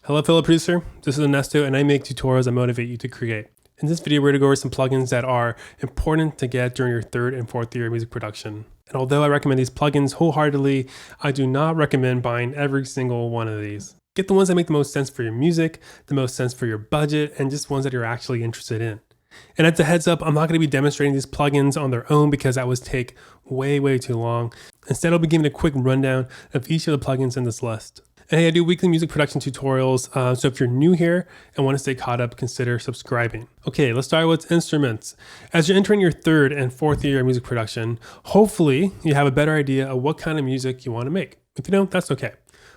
Hello fellow producer, this is Onesto and I make tutorials that motivate you to create. In this video we're going to go over some plugins that are important to get during your third and fourth year of music production. And although I recommend these plugins wholeheartedly, I do not recommend buying every single one of these. Get the ones that make the most sense for your music, the most sense for your budget, and just ones that you're actually interested in. And as a heads up, I'm not going to be demonstrating these plugins on their own because that would take way too long. Instead, I'll be giving a quick rundown of each of the plugins in this list. And hey, I do weekly music production tutorials, so if you're new here and want to stay caught up, consider subscribing. Okay, let's start with instruments. As you're entering your third and fourth year of music production, hopefully you have a better idea of what kind of music you want to make. If you don't, that's okay.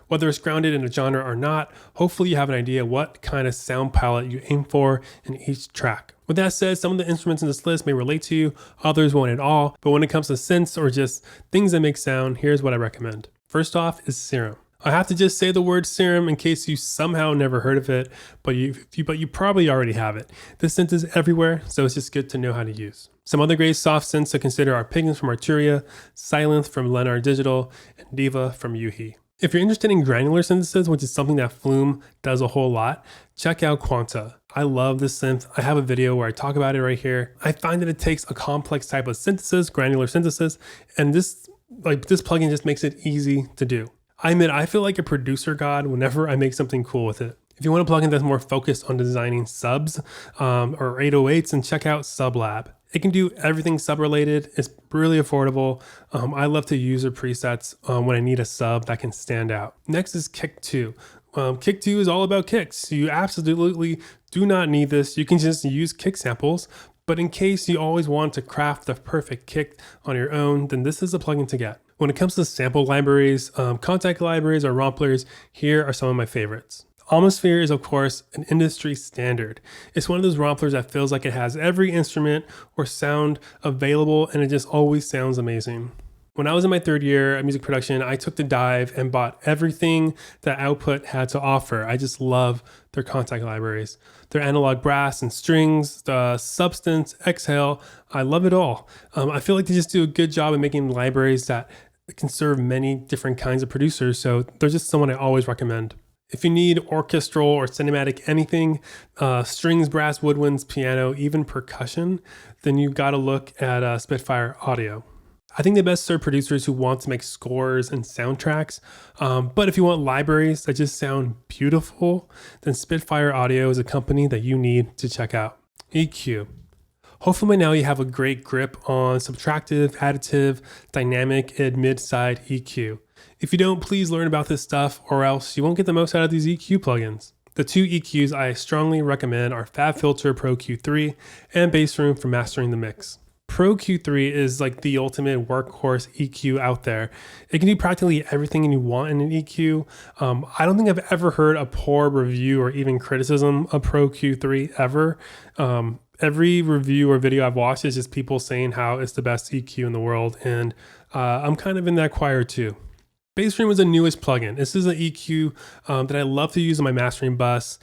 Whether it's grounded in a genre or not, hopefully you have an idea what kind of sound palette you aim for in each track. With that said, some of the instruments in this list may relate to you, others won't at all, but when it comes to synths or just things that make sound, here's what I recommend. First off is Serum. I have to just say the word Serum in case you somehow never heard of it, but you probably already have it. This synth is everywhere, so it's just good to know how to use. Some other great soft synths to consider are Pigments from Arturia, Silence from Leonard Digital, and Diva from Yuhi. If you're interested in granular synthesis, which is something that Flume does a whole lot, check out Quanta. I love this synth. I have a video where I talk about it right here. I find that it takes a complex type of synthesis, granular synthesis, and this plugin just makes it easy to do. I admit, I feel like a producer god whenever I make something cool with it. If you want a plugin that's more focused on designing subs or 808s, then check out Sublab. It can do everything sub related. It's really affordable. I love to use their presets when I need a sub that can stand out. Next is Kick 2. Kick 2 is all about kicks. You absolutely do not need this. You can just use kick samples. But in case you always want to craft the perfect kick on your own, then this is a plugin to get. When it comes to sample libraries, contact libraries, or romplers, here are some of my favorites. Almosphere is, of course, an industry standard. It's one of those romplers that feels like it has every instrument or sound available, and it just always sounds amazing. When I was in my third year of music production, I took the dive and bought everything that Output had to offer. I just love their contact libraries. Their analog brass and strings, the Substance, Exhale, I love it all. I feel like they just do a good job of making libraries that can serve many different kinds of producers, so they're just someone I always recommend. If you need orchestral or cinematic anything, strings, brass, woodwinds, piano, even percussion, then you gotta look at Spitfire Audio. I think they best serve producers who want to make scores and soundtracks, but if you want libraries that just sound beautiful, then Spitfire Audio is a company that you need to check out. EQ. Hopefully by now you have a great grip on subtractive, additive, dynamic, and mid-side EQ. If you don't, please learn about this stuff or else you won't get the most out of these EQ plugins. The two EQs I strongly recommend are FabFilter Pro Q3 and Bassroom for mastering the mix. Pro Q3 is like the ultimate workhorse EQ out there. It can do practically everything you want in an EQ. I don't think I've ever heard a poor review or even criticism of Pro Q3 ever. Every review or video I've watched is just people saying how it's the best EQ in the world, and I'm kind of in that choir too. Bassroom is the newest plugin. This is an EQ that I love to use on my mastering bus.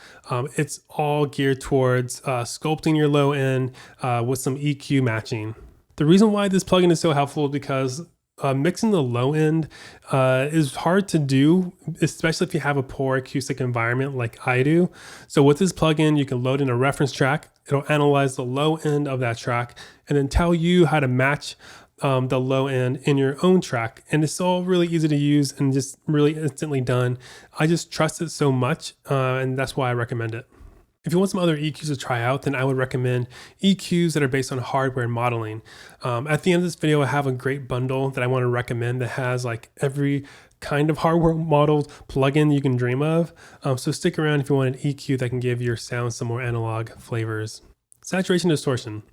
It's all geared towards sculpting your low end with some EQ matching. The reason why this plugin is so helpful is because mixing the low end is hard to do, especially if you have a poor acoustic environment like I do. So with this plugin, you can load in a reference track. It'll analyze the low end of that track and then tell you how to match the low end in your own track. And it's all really easy to use and just really instantly done. I just trust it so much and that's why I recommend it. If you want some other EQs to try out, then I would recommend EQs that are based on hardware modeling. At the end of this video, I have a great bundle that I want to recommend that has like every kind of hardware modeled plugin you can dream of. So stick around if you want an EQ that can give your sound some more analog flavors. Saturation distortion.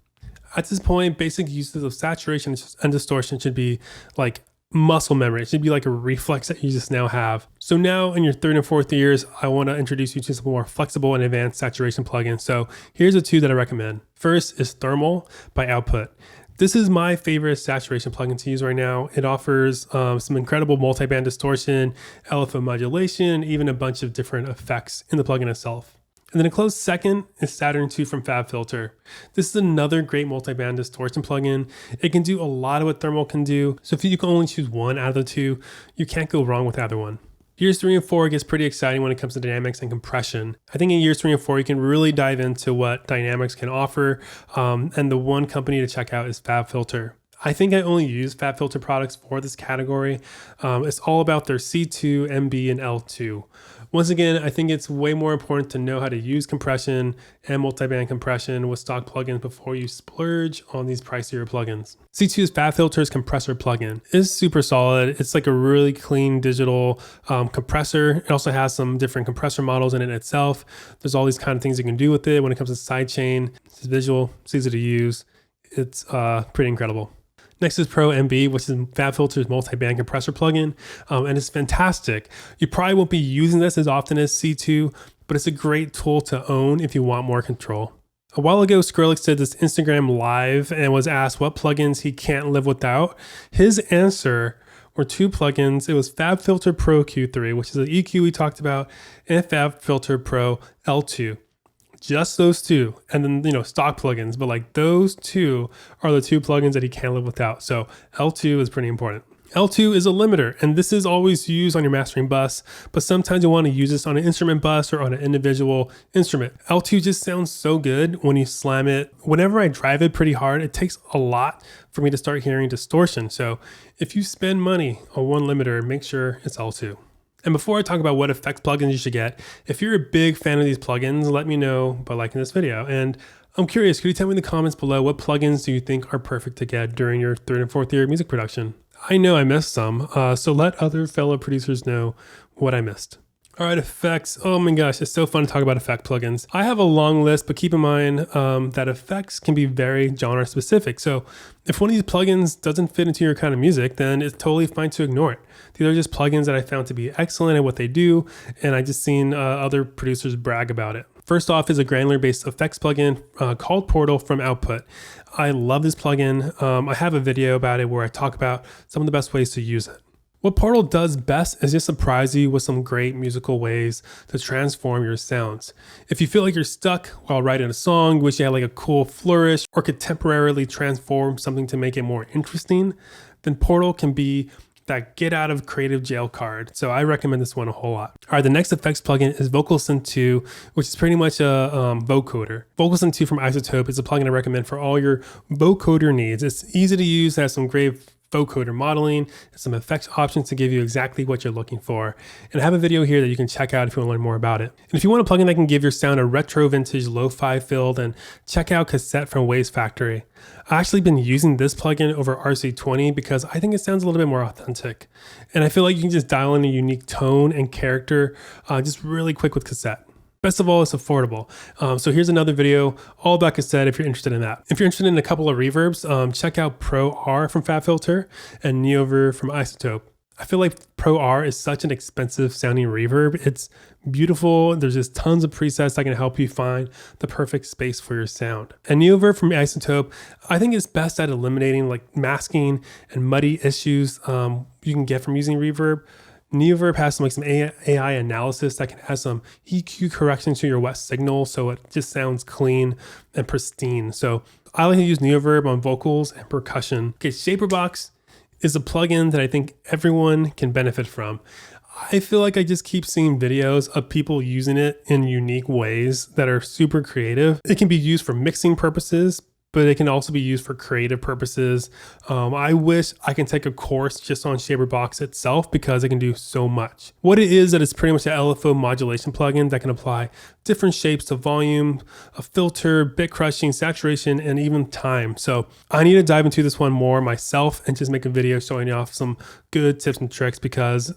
At this point, basic uses of saturation and distortion should be like muscle memory. It should be like a reflex that you just now have. So now in your third and fourth years, I want to introduce you to some more flexible and advanced saturation plugins. So here's the two that I recommend. First is Thermal by Output. This is my favorite saturation plugin to use right now. It offers some incredible multi-band distortion, LFO modulation, even a bunch of different effects in the plugin itself. And then a close second is Saturn 2 from FabFilter. This is another great multi-band distortion plugin. It can do a lot of what Thermal can do. So if you can only choose one out of the two, you can't go wrong with either one. Years 3 and 4 gets pretty exciting when it comes to dynamics and compression. I think in years 3 and 4, you can really dive into what dynamics can offer. And the one company to check out is FabFilter. I think I only use FabFilter products for this category. It's all about their C2, MB, and L2. Once again, I think it's way more important to know how to use compression and multiband compression with stock plugins before you splurge on these pricier plugins. C2 is FabFilter's compressor plugin. It's super solid. It's like a really clean digital compressor. It also has some different compressor models in it itself. There's all these kind of things you can do with it when it comes to sidechain. It's visual, it's easy to use. It's pretty incredible. Next is Pro MB, which is FabFilter's multi-band compressor plugin, and it's fantastic. You probably won't be using this as often as C2, but it's a great tool to own if you want more control. A while ago, Skrillex did this Instagram live and was asked what plugins he can't live without. His answer were two plugins. It was FabFilter Pro Q3, which is the EQ we talked about, and FabFilter Pro L2. Just those two, and then stock plugins, but like those two are the two plugins that he can't live without. So L2 is pretty important. L2 is a limiter, and this is always used on your mastering bus, but sometimes you want to use this on an instrument bus or on an individual instrument. L2 just sounds so good when you slam it. Whenever I drive it pretty hard, it takes a lot for me to start hearing distortion. So if you spend money on one limiter, make sure it's L2. And before I talk about what effects plugins you should get, if you're a big fan of these plugins, let me know by liking this video. And I'm curious, could you tell me in the comments below what plugins do you think are perfect to get during your 3rd and 4th year music production? I know I missed some, so let other fellow producers know what I missed. All right, effects. Oh my gosh, it's so fun to talk about effect plugins. I have a long list, but keep in mind that effects can be very genre specific. So if one of these plugins doesn't fit into your kind of music, then it's totally fine to ignore it. These are just plugins that I found to be excellent at what they do, and I just seen other producers brag about it. First off is a granular-based effects plugin called Portal from Output. I love this plugin. I have a video about it where I talk about some of the best ways to use it. What Portal does best is just surprise you with some great musical ways to transform your sounds. If you feel like you're stuck while writing a song, wish you had like a cool flourish, or could temporarily transform something to make it more interesting, then Portal can be that get out of creative jail card. So I recommend this one a whole lot. All right, the next effects plugin is VocalSynth 2, which is pretty much a vocoder. VocalSynth 2 from iZotope is a plugin I recommend for all your vocoder needs. It's easy to use, has some great vocoder modeling, and some effects options to give you exactly what you're looking for. And I have a video here that you can check out if you want to learn more about it. And if you want a plugin that can give your sound a retro vintage lo-fi feel, then check out Cassette from Waves Factory. I've actually been using this plugin over RC20 because I think it sounds a little bit more authentic. And I feel like you can just dial in a unique tone and character just really quick with Cassette. Best of all, it's affordable. So here's another video all about Cassette if you're interested in that. If you're interested in a couple of reverbs, check out Pro R from FabFilter and Neoverb from iZotope. I feel like Pro R is such an expensive sounding reverb. It's beautiful. There's just tons of presets that can help you find the perfect space for your sound. And Neoverb from iZotope, I think it's best at eliminating like masking and muddy issues you can get from using reverb. Neoverb has some AI analysis that can add some EQ correction to your wet signal, so it just sounds clean and pristine. So I like to use Neoverb on vocals and percussion. Okay, Shaperbox is a plugin that I think everyone can benefit from. I feel like I just keep seeing videos of people using it in unique ways that are super creative. It can be used for mixing purposes, but it can also be used for creative purposes. I wish I can take a course just on Shaperbox itself because it can do so much. What it is that it's pretty much an LFO modulation plugin that can apply different shapes to volume, a filter, bit crushing, saturation, and even time. So I need to dive into this one more myself and just make a video showing you off some good tips and tricks because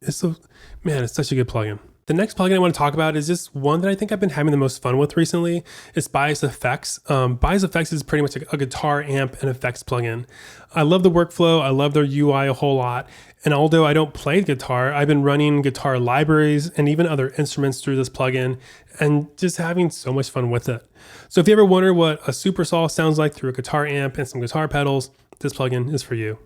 it's such a good plugin. The next plugin I want to talk about is just one that I think I've been having the most fun with recently. It's Bias Effects. Bias Effects is pretty much a guitar amp and effects plugin. I love the workflow. I love their UI a whole lot. And although I don't play guitar, I've been running guitar libraries and even other instruments through this plugin and just having so much fun with it. So if you ever wonder what a super saw sounds like through a guitar amp and some guitar pedals, this plugin is for you.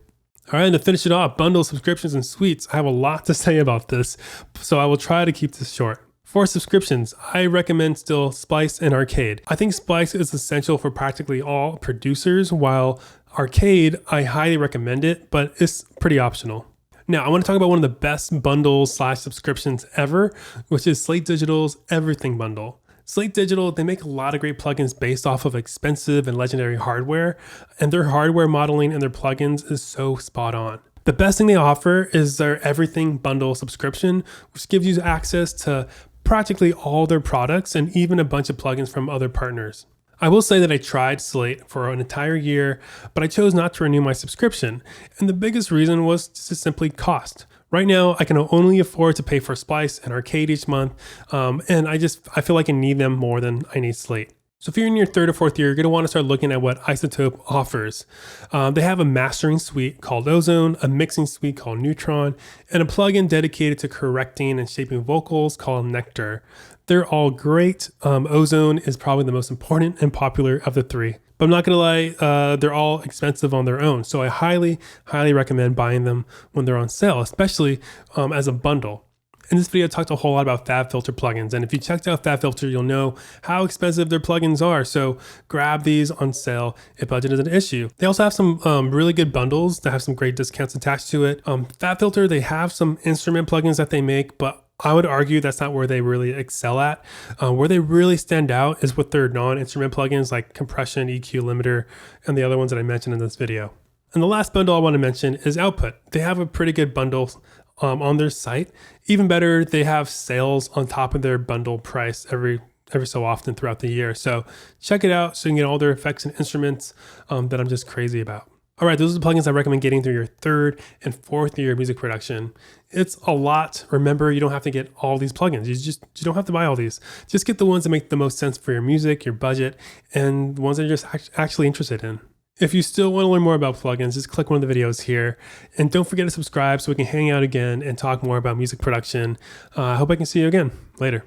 All right, and to finish it off, bundles, subscriptions, and suites. I have a lot to say about this, so I will try to keep this short. For subscriptions, I recommend still Splice and Arcade. I think Splice is essential for practically all producers, while Arcade, I highly recommend it, but it's pretty optional. Now, I want to talk about one of the best bundles / subscriptions ever, which is Slate Digital's Everything Bundle. Slate Digital, they make a lot of great plugins based off of expensive and legendary hardware, and their hardware modeling and their plugins is so spot on. The best thing they offer is their Everything Bundle subscription, which gives you access to practically all their products and even a bunch of plugins from other partners. I will say that I tried Slate for an entire year, but I chose not to renew my subscription. And the biggest reason was just simply cost. Right now, I can only afford to pay for Splice and Arcade each month, and I feel like I need them more than I need Slate. So if you're in your 3rd or 4th year, you're going to want to start looking at what iZotope offers. They have a mastering suite called Ozone, a mixing suite called Neutron, and a plugin dedicated to correcting and shaping vocals called Nectar. They're all great. Ozone is probably the most important and popular of the three. But I'm not going to lie, they're all expensive on their own. So I highly, highly recommend buying them when they're on sale, especially as a bundle. In this video, I talked a whole lot about FabFilter plugins. And if you checked out FabFilter, you'll know how expensive their plugins are. So grab these on sale if budget is an issue. They also have some really good bundles that have some great discounts attached to it. FabFilter, they have some instrument plugins that they make, but I would argue that's not where they really excel at. Where they really stand out is with their non-instrument plugins like Compression, EQ Limiter, and the other ones that I mentioned in this video. And the last bundle I want to mention is Output. They have a pretty good bundle on their site. Even better, they have sales on top of their bundle price every so often throughout the year. So check it out so you can get all their effects and instruments that I'm just crazy about. All right, those are the plugins I recommend getting through your 3rd and 4th year of music production. It's a lot. Remember, you don't have to get all these plugins. You don't have to buy all these. Just get the ones that make the most sense for your music, your budget, and the ones that you're just actually interested in. If you still want to learn more about plugins, just click one of the videos here. And don't forget to subscribe so we can hang out again and talk more about music production. I hope I can see you again later.